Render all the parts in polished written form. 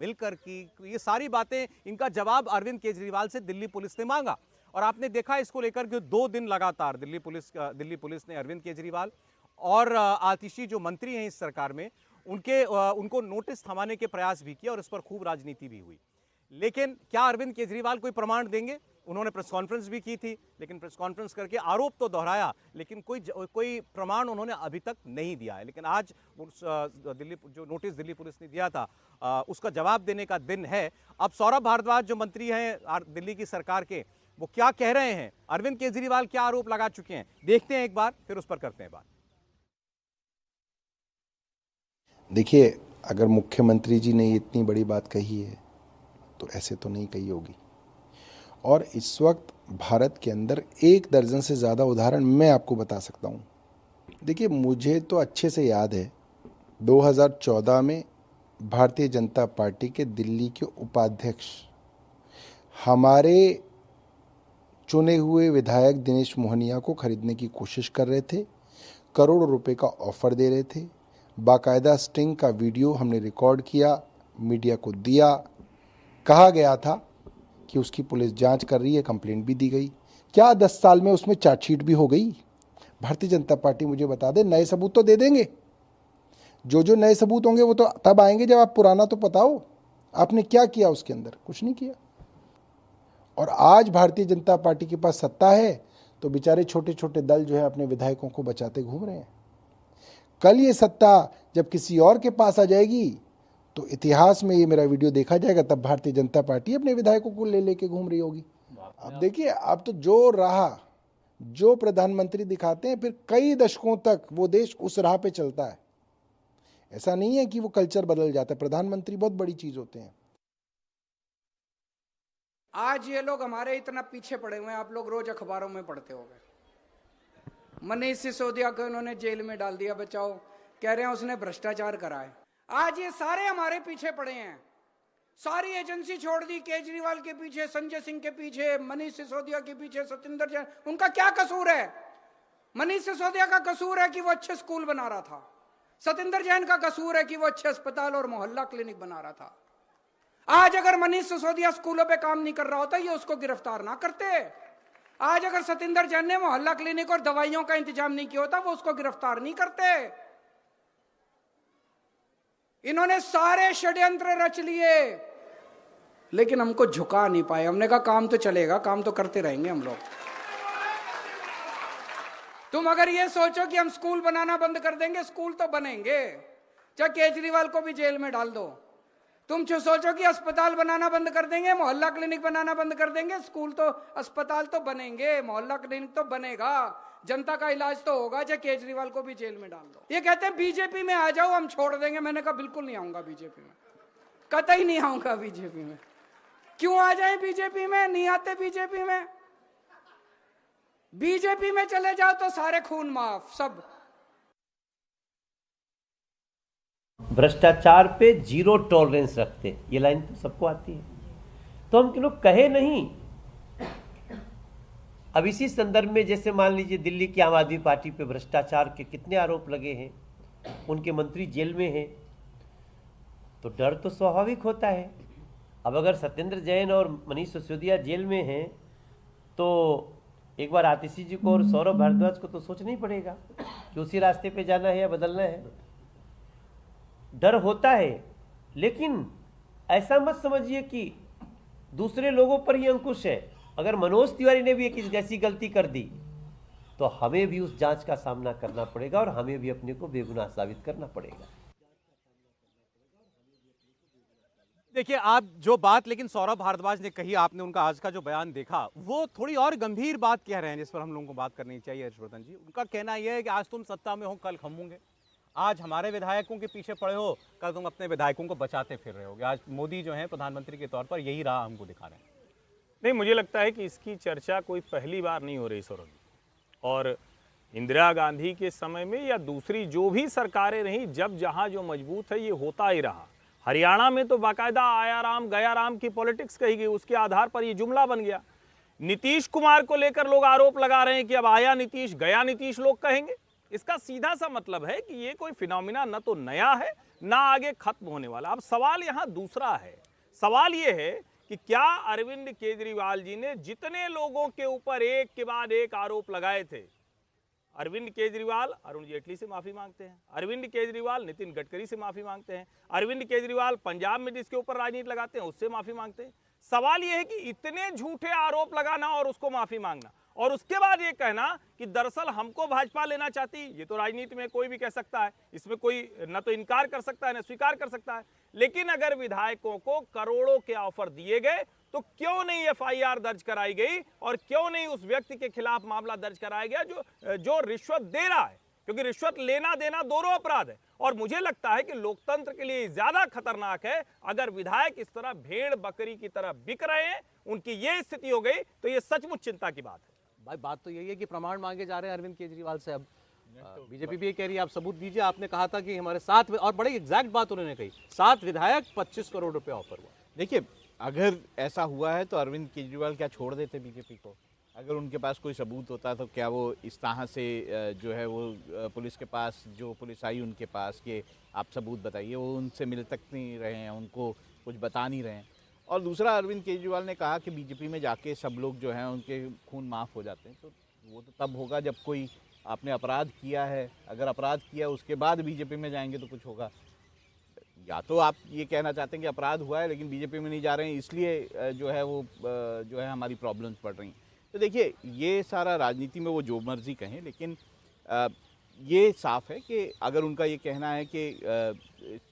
मिलकर की, ये सारी बातें, इनका जवाब अरविंद केजरीवाल से दिल्ली पुलिस ने मांगा। और आपने देखा इसको लेकर के 2 दिन लगातार दिल्ली पुलिस ने अरविंद केजरीवाल और आतिशी जो मंत्री हैं इस सरकार में, उनको नोटिस थमाने के प्रयास भी किए और इस पर खूब राजनीति भी हुई। लेकिन क्या अरविंद केजरीवाल कोई प्रमाण देंगे? उन्होंने प्रेस कॉन्फ्रेंस भी की थी, लेकिन प्रेस कॉन्फ्रेंस करके आरोप तो दोहराया, लेकिन कोई प्रमाण उन्होंने अभी तक नहीं दिया है। लेकिन आज जो नोटिस दिल्ली पुलिस ने दिया था, उसका जवाब देने का दिन है। अब सौरभ भारद्वाज जो मंत्री हैं दिल्ली की सरकार के, वो क्या कह रहे हैं, अरविंद केजरीवाल क्या आरोप लगा चुके हैं, देखते हैं एक बार, फिर उस पर करते हैं बात। देखिए, अगर मुख्यमंत्री जी ने इतनी बड़ी बात कही है तो ऐसे तो नहीं कही होगी। और इस वक्त भारत के अंदर 1 दर्जन से ज़्यादा उदाहरण मैं आपको बता सकता हूँ। देखिए, मुझे तो अच्छे से याद है 2014 में भारतीय जनता पार्टी के दिल्ली के उपाध्यक्ष हमारे चुने हुए विधायक दिनेश मोहनिया को खरीदने की कोशिश कर रहे थे, करोड़ों रुपए का ऑफर दे रहे थे। बाकायदा स्टिंग का वीडियो हमने रिकॉर्ड किया, मीडिया को दिया, कहा गया था कि उसकी पुलिस जांच कर रही है, कंप्लेंट भी दी गई। क्या 10 साल में उसमें चार्जशीट भी हो गई? भारतीय जनता पार्टी मुझे बता दे, नए सबूत तो दे देंगे। जो नए सबूत होंगे वो तो तब आएंगे जब आप पुराना तो बताओ, आपने क्या किया उसके अंदर? कुछ नहीं किया। और आज भारतीय जनता पार्टी के पास सत्ता है तो बेचारे छोटे छोटे दल जो है अपने विधायकों को बचाते घूम रहे हैं। कल ये सत्ता जब किसी और के पास आ जाएगी तो इतिहास में ये मेरा वीडियो देखा जाएगा, तब भारतीय जनता पार्टी अपने विधायकों को लेके घूम रही होगी। अब देखिए, अब तो जो प्रधानमंत्री दिखाते हैं, फिर कई दशकों तक वो देश उस राह पे चलता है। ऐसा नहीं है कि वो कल्चर बदल जाता है। प्रधानमंत्री बहुत बड़ी चीज होते हैं। आज ये लोग हमारे इतना पीछे पड़े हुए हैं, आप लोग रोज अखबारों में पढ़ते होंगे। मनीष सिसोदिया को उन्होंने जेल में डाल दिया, बचाओ, कह रहे हैं उसने भ्रष्टाचार करा है। आज ये सारे हमारे पीछे पड़े हैं, सारी एजेंसी छोड़ दी केजरीवाल के पीछे, संजय सिंह के पीछे, मनीष सिसोदिया के पीछे, सतिंदर जैन। उनका क्या कसूर है? मनीष सिसोदिया का कसूर है कि वो अच्छे स्कूल बना रहा था। सतिंदर जैन का कसूर है कि वो अच्छे अस्पताल और मोहल्ला क्लिनिक बना रहा था। आज अगर मनीष सिसोदिया स्कूलों पे काम नहीं कर रहा होता, ये उसको गिरफ्तार ना करते। आज अगर सतिंदर जैन ने मोहल्ला क्लिनिक और दवाइयों का इंतजाम नहीं किया होता, वो उसको गिरफ्तार नहीं करते। इन्होंने सारे षड्यंत्र रच लिए, लेकिन हमको झुका नहीं पाए। हमने कहा काम तो चलेगा, काम तो करते रहेंगे हम लोग। तुम अगर ये सोचो कि हम स्कूल बनाना बंद कर देंगे, स्कूल तो बनेंगे, चाहे केजरीवाल को भी जेल में डाल दो। तुम जो सोचो कि अस्पताल बनाना बंद कर देंगे, मोहल्ला क्लिनिक बनाना बंद कर देंगे, स्कूल तो, अस्पताल तो बनेंगे, मोहल्ला क्लिनिक तो बनेगा, जनता का इलाज तो होगा, चाहे केजरीवाल को भी जेल में डाल दो। ये कहते हैं बीजेपी में आ जाओ, हम छोड़ देंगे। मैंने कहा बिल्कुल नहीं आऊंगा बीजेपी में, कतई नहीं आऊंगा बीजेपी में। क्यों आ जाए बीजेपी में? नहीं आते बीजेपी में। बीजेपी में चले जाओ तो सारे खून माफ, सब। भ्रष्टाचार पे 0 टॉलरेंस रखते, ये लाइन तो सबको आती है, तो हम लोग कहे नहीं। अब इसी संदर्भ में जैसे मान लीजिए दिल्ली की आम आदमी पार्टी पे भ्रष्टाचार के कितने आरोप लगे हैं, उनके मंत्री जेल में हैं, तो डर तो स्वाभाविक होता है। अब अगर सत्येंद्र जैन और मनीष सिसोदिया जेल में हैं तो एक बार आतिशी जी को और सौरभ भारद्वाज को तो सोचना ही पड़ेगा कि उसी रास्ते पे जाना है या बदलना है। डर होता है, लेकिन ऐसा मत समझिए कि दूसरे लोगों पर ही अंकुश है। अगर मनोज तिवारी ने भी एक जैसी गलती कर दी तो हमें भी उस जांच का सामना करना पड़ेगा और हमें भी अपने को बेगुनाह साबित करना पड़ेगा। देखिए, आप जो बात लेकिन सौरभ भारद्वाज ने कही, आपने उनका आज का जो बयान देखा, वो थोड़ी और गंभीर बात कह रहे हैं जिस पर हम लोगों को बात करनी चाहिए। हर्षवर्धन जी, उनका कहना यह है कि आज तुम सत्ता में हो, कल हम होंगे। आज हमारे विधायकों के पीछे पड़े हो, कल तुम अपने विधायकों को बचाते फिर रहे होगे। आज मोदी जो है प्रधानमंत्री के तौर पर यही राह हमको दिखा रहे हैं। नहीं, मुझे लगता है कि इसकी चर्चा कोई पहली बार नहीं हो रही सौरभ। और इंदिरा गांधी के समय में या दूसरी जो भी सरकारें रहीं, जब जहां जो मजबूत है ये होता ही रहा। हरियाणा में तो बाकायदा आया राम गया राम की पॉलिटिक्स कही गई, उसके आधार पर ये जुमला बन गया। नीतीश कुमार को लेकर लोग आरोप लगा रहे हैं कि अब आया नीतीश गया नीतीश लोग कहेंगे। इसका सीधा सा मतलब है कि ये कोई फिनोमिना न तो नया है ना आगे खत्म होने वाला। अब सवाल यहाँ दूसरा है, सवाल ये है कि क्या अरविंद केजरीवाल जी ने जितने लोगों के ऊपर एक के बाद एक आरोप लगाए थे, अरविंद केजरीवाल अरुण जेटली से माफी मांगते हैं, अरविंद केजरीवाल नितिन गडकरी से माफी मांगते हैं, अरविंद केजरीवाल पंजाब में जिसके ऊपर राजनीति लगाते हैं उससे माफी मांगते हैं। सवाल यह है कि इतने झूठे आरोप लगाना और उसको माफी मांगना और उसके बाद ये कहना कि दरअसल हमको भाजपा लेना चाहती, ये तो राजनीति में कोई भी कह सकता है, इसमें कोई न तो इनकार कर सकता है न स्वीकार कर सकता है। लेकिन अगर विधायकों को करोड़ों के ऑफर दिए गए तो क्यों नहीं एफआईआर दर्ज कराई गई और क्यों नहीं उस व्यक्ति के खिलाफ मामला दर्ज कराया गया जो रिश्वत दे रहा है, क्योंकि रिश्वत लेना देना दोनों अपराध है। और मुझे लगता है कि लोकतंत्र के लिए ज्यादा खतरनाक है अगर विधायक इस तरह भेड़ बकरी की तरह बिक रहे हैं, उनकी ये स्थिति हो गई तो ये सचमुच चिंता की बात है। भाई बात तो यही है कि प्रमाण मांगे जा रहे हैं अरविंद केजरीवाल से। अब बीजेपी भी ये कह रही है आप सबूत दीजिए। आपने कहा था कि हमारे 7 और बड़ी एग्जैक्ट बात उन्होंने कही, 7 विधायक 25 करोड़ रुपए ऑफर हुआ। देखिए, अगर ऐसा हुआ है तो अरविंद केजरीवाल क्या छोड़ देते बीजेपी को? अगर उनके पास कोई सबूत होता तो क्या वो इस तरह से जो है वो पुलिस के पास, जो पुलिस आई उनके पास कि आप सबूत बताइए, वो उनसे मिल तक नहीं रहे हैं, उनको कुछ बता नहीं रहे हैं। और दूसरा, अरविंद केजरीवाल ने कहा कि बीजेपी में जाके सब लोग जो हैं उनके खून माफ़ हो जाते हैं, तो वो तो तब होगा जब कोई आपने अपराध किया है। अगर अपराध किया उसके बाद बीजेपी में जाएंगे तो कुछ होगा। या तो आप ये कहना चाहते हैं कि अपराध हुआ है लेकिन बीजेपी में नहीं जा रहे हैं इसलिए जो है वो जो है हमारी प्रॉब्लम्स बढ़ रही हैं। तो देखिए, ये सारा राजनीति में वो जो मर्जी कहें, लेकिन ये साफ है कि अगर उनका ये कहना है कि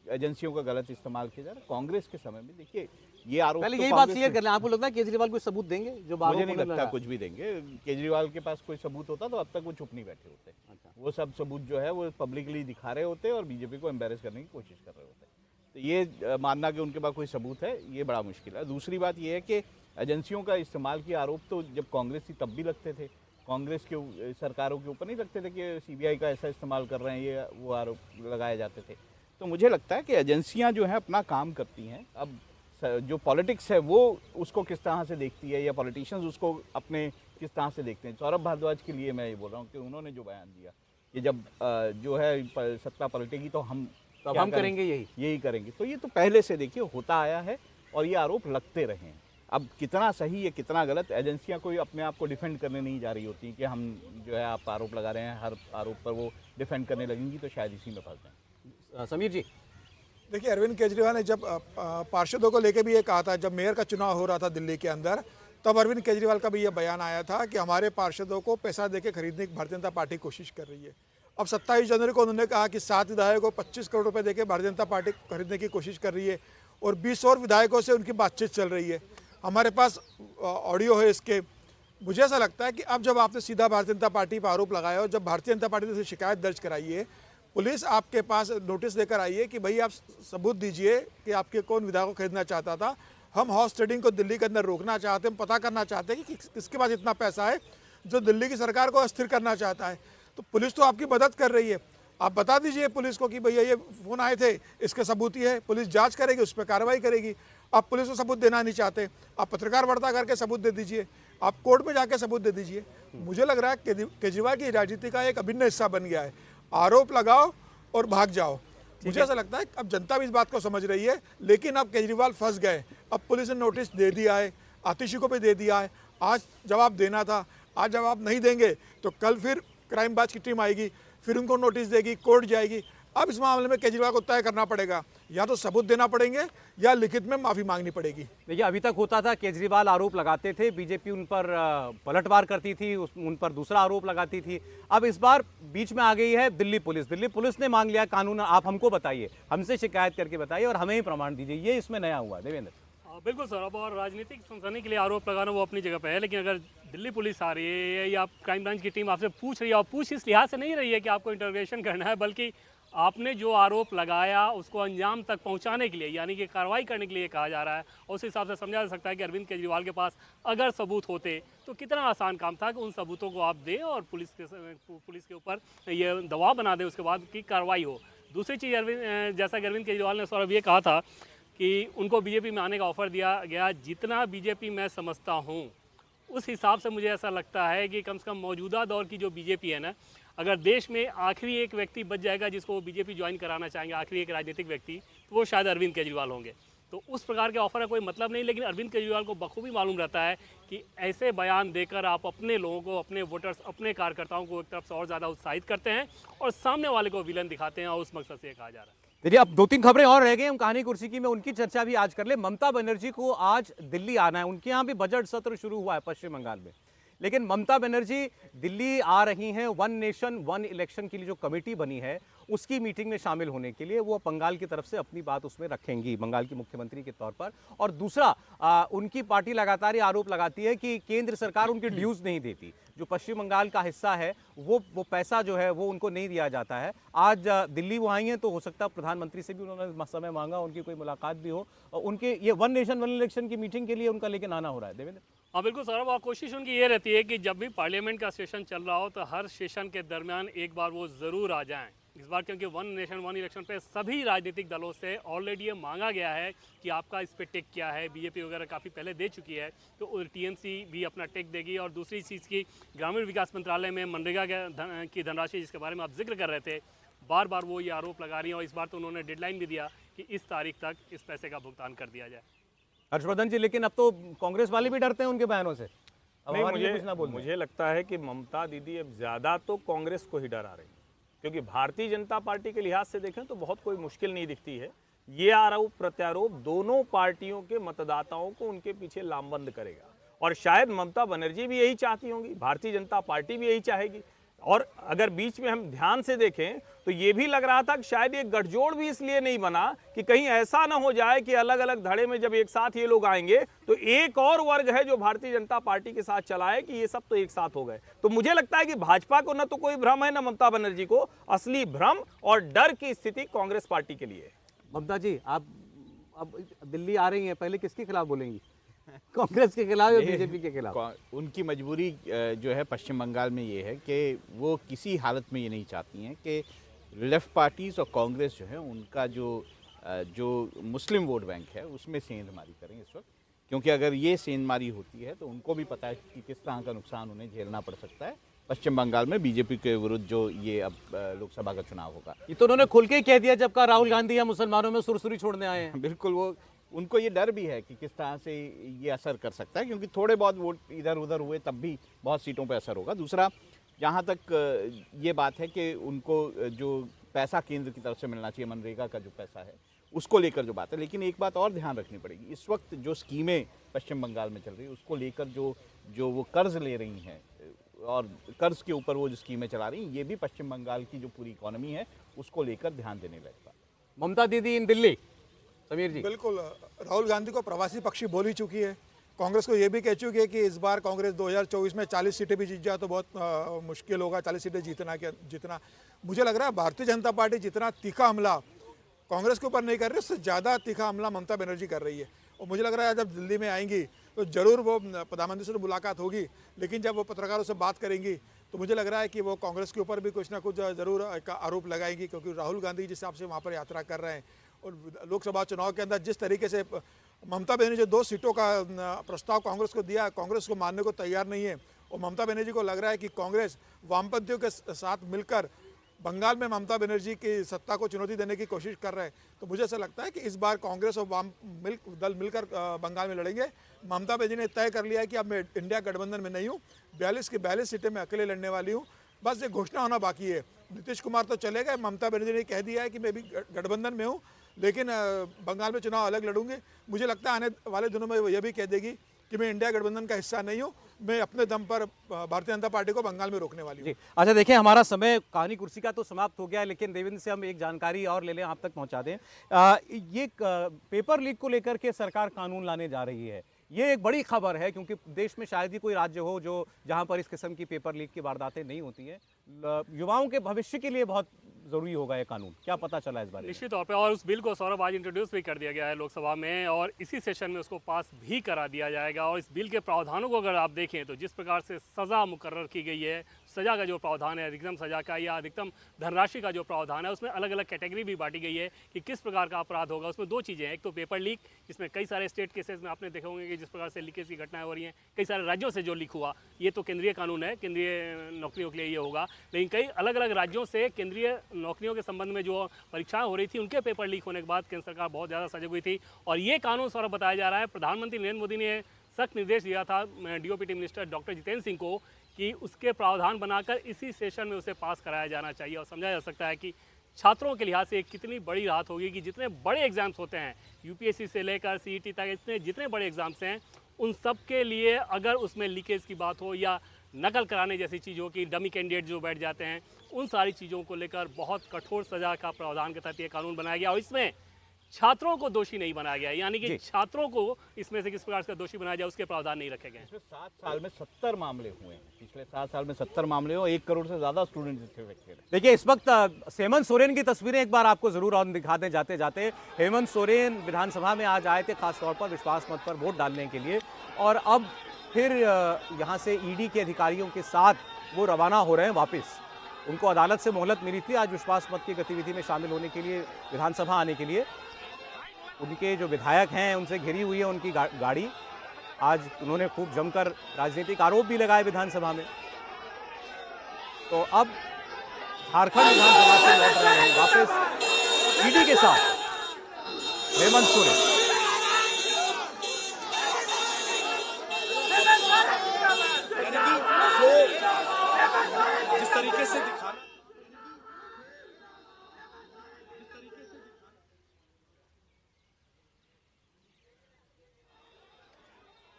एजेंसियों का गलत इस्तेमाल किया जा रहा है, कांग्रेस के समय में देखिए ये आरोप पहले तो यही बात कांग्रेस क्लियर ने- कर लें, आपको लगता है केजरीवाल कोई सबूत देंगे जो मुझे नहीं लगता कुछ भी देंगे। केजरीवाल के पास कोई सबूत होता तो अब तक वो चुप नहीं बैठे होते। अच्छा। वो सब सबूत जो है वो पब्लिकली दिखा रहे होते और बीजेपी को एम्बेरस करने की कोशिश कर रहे होते। तो ये मानना कि उनके पास कोई सबूत है, ये बड़ा मुश्किल है। दूसरी बात ये है कि एजेंसियों का इस्तेमाल के आरोप तो जब कांग्रेस थी तब भी लगते थे, कांग्रेस के सरकारों के ऊपर नहीं लगते थे कि सीबीआई का ऐसा इस्तेमाल कर रहे हैं, ये वो आरोप लगाए जाते थे। तो मुझे लगता है कि एजेंसियां जो हैं अपना काम करती हैं। अब जो पॉलिटिक्स है वो उसको किस तरह से देखती है या पॉलिटिशियंस उसको अपने किस तरह से देखते हैं। सौरभ भारद्वाज के लिए मैं ये बोल रहा हूँ कि उन्होंने जो बयान दिया कि जब जो है सत्ता पलटेगी तो हम क्या हम करेंगे यही करेंगे, तो ये तो पहले से देखिए होता आया है और ये आरोप लगते रहे हैं। अब कितना सही है कितना गलत, एजेंसियां कोई अपने आप को डिफेंड करने नहीं जा रही होती कि हम जो है आप आरोप लगा रहे हैं, हर आरोप पर वो डिफेंड करने लगेंगी तो शायद इसी में फंस जाएं। समीर जी, देखिए, अरविंद केजरीवाल ने जब पार्षदों को लेकर भी ये कहा था, जब मेयर का चुनाव हो रहा था दिल्ली के अंदर, तब अरविंद केजरीवाल का भी ये बयान आया था कि हमारे पार्षदों को पैसा देके खरीदने की भारतीय जनता पार्टी कोशिश कर रही है। अब 27 जनवरी को उन्होंने कहा कि 7 विधायकों को 25 करोड़ रुपए देके भारतीय जनता पार्टी खरीदने की कोशिश कर रही है और 20 और विधायकों से उनकी बातचीत चल रही है। हमारे पास ऑडियो है इसके। मुझे ऐसा लगता है कि अब जब आपने सीधा भारतीय जनता पार्टी पर आरोप लगाया और जब भारतीय जनता पार्टी ने शिकायत दर्ज कराई है, पुलिस आपके पास नोटिस देकर आई है कि भाई आप सबूत दीजिए कि आपके कौन विधायक को खरीदना चाहता था। हम हॉर्स ट्रेडिंग को दिल्ली के अंदर रोकना चाहते हैं, हम पता करना चाहते हैं कि किसके पास इतना पैसा है जो दिल्ली की सरकार को अस्थिर करना चाहता है। तो पुलिस तो आपकी मदद कर रही है, आप बता दीजिए पुलिस को कि भैया ये फ़ोन आए थे, इसके सबूत ही है, पुलिस जांच करेगी, उस पर कार्रवाई करेगी। आप पुलिस को सबूत देना नहीं चाहते, आप पत्रकार वार्ता करके सबूत दे दीजिए, आप कोर्ट में जाके सबूत दे दीजिए। मुझे लग रहा है केजरीवाल की राजनीति का एक अभिन्न हिस्सा बन गया है, आरोप लगाओ और भाग जाओ। मुझे ऐसा लगता है अब जनता भी इस बात को समझ रही है, लेकिन अब केजरीवाल फंस गए। अब पुलिस ने नोटिस दे दिया है, आतिशी को भी दे दिया है, आज जवाब देना था, आज जवाब नहीं देंगे तो कल फिर क्राइम ब्रांच की टीम आएगी, फिर उनको नोटिस देगी, कोर्ट जाएगी। अब इस मामले में केजरीवाल को तय करना पड़ेगा, या तो सबूत देना पड़ेंगे या लिखित में माफी मांगनी पड़ेगी। देखिए अभी तक होता था केजरीवाल आरोप लगाते थे, बीजेपी उन पर पलटवार करती थी, उन पर दूसरा आरोप लगाती थी। अब इस बार बीच में आ गई है दिल्ली पुलिस। दिल्ली पुलिस ने मांग लिया कानून, आप हमको बताइए, हमसे शिकायत करके बताइए और हमें ही प्रमाण दीजिए। ये इसमें नया हुआ देवेंद्र। बिल्कुल सौरभ, और राजनीतिक सनसनी के लिए आरोप लगाना वो अपनी जगह पे है, लेकिन अगर दिल्ली पुलिस आ रही है या क्राइम ब्रांच की टीम आपसे पूछ रही है, और पूछ इस लिहाज से नहीं रही है कि आपको इंटरोगेशन करना है, बल्कि आपने जो आरोप लगाया उसको अंजाम तक पहुंचाने के लिए, यानी कि कार्रवाई करने के लिए कहा जा रहा है। और उस हिसाब से समझा जा सकता है कि अरविंद केजरीवाल के पास अगर सबूत होते तो कितना आसान काम था कि उन सबूतों को आप दें और पुलिस के ऊपर ये दबाव बना दें, उसके बाद की कार्रवाई हो। दूसरी चीज़, अरविंद जैसा कि अरविंद केजरीवाल ने सौरभ ये कहा था कि उनको बीजेपी में आने का ऑफ़र दिया गया, जितना बीजेपी मैं समझता हूँ उस हिसाब से मुझे ऐसा लगता है कि कम से कम मौजूदा दौर की जो बीजेपी है ना, अगर देश में आखिरी एक व्यक्ति बच जाएगा जिसको बीजेपी ज्वाइन कराना चाहेंगे, आखिरी एक राजनीतिक व्यक्ति, तो वो शायद अरविंद केजरीवाल होंगे। तो उस प्रकार के ऑफर का कोई मतलब नहीं, लेकिन अरविंद केजरीवाल को बखूबी मालूम रहता है कि ऐसे बयान देकर आप अपने लोगों को, अपने वोटर्स, अपने कार्यकर्ताओं को एक तरफ से और ज़्यादा उत्साहित करते हैं और सामने वाले को विलन दिखाते हैं, और उस मकसद से ये कहा जा रहा है। देखिए, अब 2-3 खबरें और रह गई, हम कहानी कुर्सी की में उनकी चर्चा भी आज कर ले। ममता बनर्जी को आज दिल्ली आना है, उनके यहाँ भी बजट सत्र शुरू हुआ है पश्चिम बंगाल में, लेकिन ममता बनर्जी दिल्ली आ रही हैं वन नेशन वन इलेक्शन के लिए जो कमेटी बनी है उसकी मीटिंग में शामिल होने के लिए। वो बंगाल की तरफ से अपनी बात उसमें रखेंगी बंगाल की मुख्यमंत्री के तौर पर। और दूसरा, उनकी पार्टी लगातार ये आरोप लगाती है कि केंद्र सरकार उनकी ड्यूज नहीं देती, जो पश्चिम बंगाल का हिस्सा है वो पैसा जो है वो उनको नहीं दिया जाता है। आज दिल्ली वो आई हैं, तो हो सकता है प्रधानमंत्री से भी उन्होंने समय मांगा, उनकी कोई मुलाकात भी हो, उनके ये वन नेशन वन इलेक्शन की मीटिंग के लिए उनका लेकिन आना हो रहा है। देवेंद्र, हाँ बिल्कुल सौरभ, और कोशिश उनकी ये रहती है कि जब भी पार्लियामेंट का सेशन चल रहा हो तो हर सेशन के दरमियान एक बार वो ज़रूर आ जाएं। इस बार क्योंकि वन नेशन वन इलेक्शन पे सभी राजनीतिक दलों से ऑलरेडी ये मांगा गया है कि आपका इस पे टेक क्या है। बीजेपी वगैरह काफ़ी पहले दे चुकी है, तो टीएमसी भी अपना टेक देगी। और दूसरी चीज़ की ग्रामीण विकास मंत्रालय में मनरेगा की धनराशि जिसके बारे में आप जिक्र कर रहे थे, बार बार वो ये आरोप लगा रही हैं, और इस बार तो उन्होंने डेडलाइन भी दिया कि इस तारीख तक इस पैसे का भुगतान कर दिया जाए। हर्षवर्धन जी, लेकिन अब तो कांग्रेस वाले भी डरते हैं उनके बयानों से। अब नहीं, हमारे लिए कुछ ना बोल मुझे लगता है कि ममता दीदी अब ज़्यादा तो कांग्रेस को ही डरा रही है, क्योंकि भारतीय जनता पार्टी के लिहाज से देखें तो बहुत कोई मुश्किल नहीं दिखती है। ये आरोप प्रत्यारोप दोनों पार्टियों के मतदाताओं को उनके पीछे लामबंद करेगा, और शायद ममता बनर्जी भी यही चाहती होंगी, भारतीय जनता पार्टी भी यही चाहेगी। और अगर बीच में हम ध्यान से देखें तो ये भी लग रहा था कि शायद ये गठजोड़ भी इसलिए नहीं बना कि कहीं ऐसा ना हो जाए कि अलग अलग धड़े में जब एक साथ ये लोग आएंगे तो एक और वर्ग है जो भारतीय जनता पार्टी के साथ चला है कि ये सब तो एक साथ हो गए। तो मुझे लगता है कि भाजपा को न तो कोई भ्रम है, न ममता बनर्जी को। असली भ्रम और डर की स्थिति कांग्रेस पार्टी के लिए है। ममता जी, आप अब दिल्ली आ रही हैं, पहले किसके खिलाफ बोलेंगी? कांग्रेस के खिलाफ या बीजेपी के खिलाफ? उनकी मजबूरी जो है पश्चिम बंगाल में ये है कि वो किसी हालत में ये नहीं चाहती हैं कि लेफ्ट पार्टीज और कांग्रेस जो है उनका जो मुस्लिम वोट बैंक है उसमें सेंधमारी करें इस वक्त, क्योंकि अगर ये सेंधमारी होती है तो उनको भी पता है कि किस तरह का नुकसान उन्हें झेलना पड़ सकता है पश्चिम बंगाल में बीजेपी के विरुद्ध जो ये अब लोकसभा का चुनाव होगा। ये तो उन्होंने खुल के ही कह दिया जब का राहुल गांधी या मुसलमानों में सुरसुरी छोड़ने आए हैं। बिल्कुल, वो उनको ये डर भी है कि किस तरह से ये असर कर सकता है, क्योंकि थोड़े बहुत वोट इधर उधर हुए तब भी बहुत सीटों पर असर होगा। दूसरा, जहाँ तक ये बात है कि उनको जो पैसा केंद्र की तरफ से मिलना चाहिए, मनरेगा का जो पैसा है उसको लेकर जो बात है, लेकिन एक बात और ध्यान रखनी पड़ेगी, इस वक्त जो स्कीमें पश्चिम बंगाल में चल रही है उसको लेकर जो वो कर्ज ले रही हैं और कर्ज के ऊपर वो जो स्कीमें चला रही हैं, ये भी पश्चिम बंगाल की जो पूरी इकोनॉमी है उसको लेकर ध्यान देने लगता। ममता दीदी इन दिल्ली, समीर जी। बिल्कुल, राहुल गांधी को प्रवासी पक्षी बोल ही चुकी है। कांग्रेस को ये भी कह चुकी है कि इस बार कांग्रेस 2024 में 40 सीटें भी जीत जाए तो बहुत मुश्किल होगा 40 सीटें जीतना। मुझे लग रहा है भारतीय जनता पार्टी जितना तीखा हमला कांग्रेस के ऊपर नहीं कर रही, उससे ज़्यादा तीखा हमला ममता बनर्जी कर रही है। और मुझे लग रहा है जब दिल्ली में आएंगी तो ज़रूर वो प्रधानमंत्री से मुलाकात होगी, लेकिन जब वो पत्रकारों से बात करेंगी तो मुझे लग रहा है कि वो कांग्रेस के ऊपर भी कुछ ना कुछ ज़रूर आरोप लगाएंगी, क्योंकि राहुल गांधी जिस हिसाब से वहाँ पर यात्रा कर रहे हैं और लोकसभा चुनाव के अंदर जिस तरीके से ममता बनर्जी 2 सीटों का प्रस्ताव कांग्रेस को दिया, कांग्रेस को मानने को तैयार नहीं है। और ममता बनर्जी को लग रहा है कि कांग्रेस वामपंथियों के साथ मिलकर बंगाल में ममता बनर्जी की सत्ता को चुनौती देने की कोशिश कर रहे हैं। तो मुझे ऐसा लगता है कि इस बार कांग्रेस और वाम दल मिलकर बंगाल में लड़ेंगे। ममता बनर्जी ने तय कर लिया है कि अब मैं इंडिया गठबंधन में नहीं हूँ, 42 की 42 सीटें मैं अकेले लड़ने वाली हूँ, बस ये घोषणा होना बाकी है। नीतीश कुमार तो चले गए, ममता बनर्जी ने कह दिया है कि मैं भी गठबंधन में हूँ, लेकिन बंगाल में चुनाव अलग लड़ूंगी। मुझे लगता है आने वाले दिनों में वो ये भी कह देगी कि मैं इंडिया गठबंधन का हिस्सा नहीं हूँ, मैं अपने दम पर भारतीय जनता पार्टी को बंगाल में रोकने वाली हूँ। अच्छा, देखिए हमारा समय कहानी कुर्सी का तो समाप्त हो गया है, लेकिन देवेंद्र से हम एक जानकारी और ले लें, आप तक पहुंचा दें। ये पेपर लीक को लेकर के सरकार कानून लाने जा रही है, ये एक बड़ी खबर है, क्योंकि देश में शायद ही कोई राज्य हो जो जहां पर इस किस्म की पेपर लीक की वारदातें नहीं होती हैं। युवाओं के भविष्य के लिए बहुत जरूरी होगा ये कानून। क्या पता चला इस बारे में? निश्चित तौर पे, और उस बिल को सौरभ आज इंट्रोड्यूस भी कर दिया गया है लोकसभा में, और इसी सेशन में उसको पास भी करा दिया जाएगा। और इस बिल के प्रावधानों को अगर आप देखें तो जिस प्रकार से सज़ा मुकर्रर की गई है, सज़ा का जो प्रावधान है, अधिकतम सज़ा का या अधिकतम धनराशि का जो प्रावधान है, उसमें अलग अलग कैटेगरी भी बांटी गई है कि किस प्रकार का अपराध होगा। उसमें दो चीज़ें हैं, एक तो पेपर लीक, जिसमें कई सारे स्टेट केसेस में आपने देखे होंगे कि जिस प्रकार से लीकेज की घटनाएं हो रही हैं, कई सारे राज्यों से जो लीक हुआ, ये तो केंद्रीय कानून है, केंद्रीय नौकरियों के लिए ये होगा। लेकिन कई अलग अलग राज्यों से केंद्रीय नौकरियों के संबंध में जो परीक्षाएं हो रही थी, उनके पेपर लीक होने के बाद केंद्र सरकार बहुत ज़्यादा सजग हुई थी। और ये कानून स्वरूप बताया जा रहा है, प्रधानमंत्री नरेंद्र मोदी ने सख्त निर्देश दिया था DOPT minister doctor Jitendra Singh को कि उसके प्रावधान बनाकर इसी सेशन में उसे पास कराया जाना चाहिए। और समझा जा सकता है कि छात्रों के लिहाज से कितनी बड़ी राहत होगी कि जितने बड़े एग्जाम्स होते हैं, UPSC से लेकर CET तक इतने जितने बड़े एग्जाम्स हैं, उन सब के लिए अगर उसमें लीकेज की बात हो या नकल कराने जैसी चीज़ हो कि डमी कैंडिडेट जो बैठ जाते हैं, उन सारी चीज़ों को लेकर बहुत कठोर सज़ा का प्रावधान के तहत ये कानून बनाया गया। और इसमें छात्रों को दोषी नहीं बनाया गया, यानी कि छात्रों को इसमें से किस प्रकार से दोषी बनाया जाए उसके प्रावधान नहीं रखे गए। पिछले 7 साल में 70 मामले हुए हैं, पिछले 7 साल में 70 मामले हुए, 1 करोड़ से ज़्यादा स्टूडेंट इससे अफेक्टेड हैं। देखिए, इस वक्त हेमंत सोरेन की तस्वीरें एक बार आपको जरूर और दिखा दें जाते जाते। हेमंत सोरेन विधानसभा में आज आए थे खासतौर पर विश्वास मत पर वोट डालने के लिए, और अब फिर यहाँ से ED के अधिकारियों के साथ वो रवाना हो रहे हैं वापस। उनको अदालत से मोहलत मिली थी आज विश्वास मत की गतिविधि में शामिल होने के लिए, विधानसभा आने के लिए। उनके जो विधायक हैं उनसे घिरी हुई है उनकी गाड़ी। आज उन्होंने खूब जमकर राजनीतिक आरोप भी लगाए विधानसभा में। तो अब झारखंड विधानसभा से लौट रहे हैं वापस ED के साथ हेमंत सोरेन। जिस तरीके से दिखाना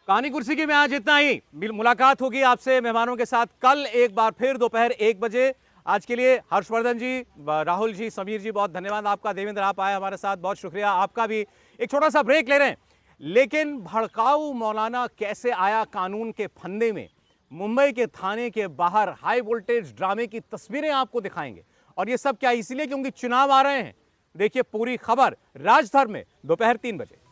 कहानी कुर्सी की में आज इतना ही। मुलाकात होगी आपसे मेहमानों के साथ कल एक बार फिर दोपहर 1 बजे। आज के लिए हर्षवर्धन जी, राहुल जी, समीर जी, बहुत धन्यवाद आपका। देवेंद्र, आप आए हमारे साथ, बहुत शुक्रिया आपका भी। एक छोटा सा ब्रेक ले रहे हैं, लेकिन भड़काऊ मौलाना कैसे आया कानून के फंदे में, मुंबई के थाने के बाहर हाई वोल्टेज ड्रामे की तस्वीरें आपको दिखाएंगे। और ये सब क्या इसलिए क्योंकि चुनाव आ रहे हैं। देखिए पूरी खबर राजधर्म में दोपहर 3 बजे।